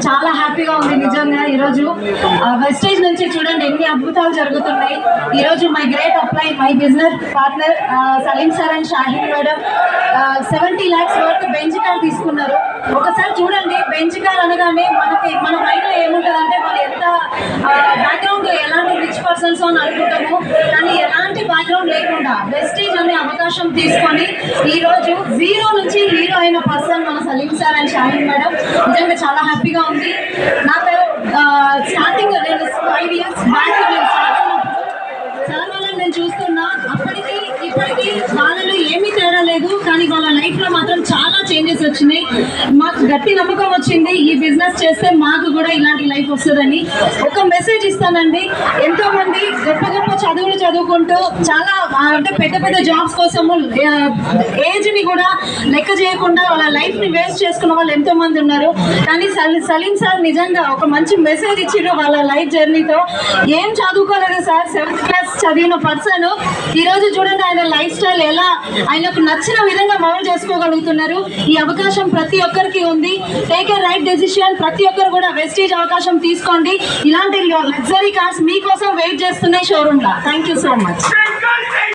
చాలా హ్యాపీగా ఉంది నిజంగా. ఈరోజు వెస్టేజ్ నుంచి చూడండి ఎన్ని అద్భుతాలు జరుగుతున్నాయి. ఈరోజు my great apply my business partner Salim sir and Shaheen madam 70 lakhs వరకు బెంచ్ కార్ తీసుకున్నారు. ఒకసారి చూడండి, బెంచ్ కార్ అనగానే మన మైండ్లో ఏముంటుందంటే వాళ్ళు ఎంత బ్యాక్గ్రౌండ్ ఎలాంటి రిచ్ పర్సన్స్ అని అనుకుంటాము, కానీ ఎలాంటి బ్యాక్గ్రౌండ్ లేకుండా వెస్టేజ్ అనే అవకాశం తీసుకొని ఈరోజు జీరో నుంచి హీరో అయిన పర్సన్ మన Salim sir and Shaheen madam. నిజంగా చాలా హ్యాపీగా ఉంది. నాకు స్టార్టింగ్ నేను 5 years బ్యాక్ నేను స్టార్ట్ అయినప్పుడు సార్ వాళ్ళని నేను చూస్తున్నా. అప్పటికి ఇప్పటికీ వాళ్ళలో ఏమీ తేడా లేదు, కానీ వాళ్ళ లైఫ్లో మాత్రం చాలా చేంజెస్ వచ్చినాయి. మాకు గట్టి నమ్మకం వచ్చింది, ఈ బిజినెస్ చేస్తే మాకు కూడా ఇలాంటి లైఫ్ వస్తుందని. ఒక మెసేజ్ ఇస్తానండి, ఎంతో మంది గొప్ప గొప్ప చదువులు చదువుకుంటూ చాలా అంటే పెద్ద పెద్ద జాబ్స్ కోసము ఏజ్ని కూడా లెక్క చేయకుండా వాళ్ళ లైఫ్ని వేస్ట్ చేసుకున్న వాళ్ళు ఎంతో మంది ఉన్నారు. కానీ సలీం సార్ నిజంగా ఒక మంచి మెసేజ్ ఇచ్చిండ్రు వాళ్ళ లైఫ్ జర్నీతో. ఏం చదువుకోలేదు సార్, 7th class చదివిన పర్సన్ ఈరోజు చూడండి ఆయన లైఫ్ స్టైల్ ఎలా ఆయనకు నచ్చిన విధంగా మౌల్డ్ చేసుకోగలుగుతున్నారు. ఈ అవకాశం ప్రతి ఒక్కరికి ఉంది. Take a right decision. ప్రతి ఒక్కరు కూడా వెస్టేజ్ అవకాశం తీసుకోండి. ఇలాంటి లగ్జరీ కార్స్ మీకోసం వెయిట్ చేస్తున్నాయి showroom law. Thank you so much.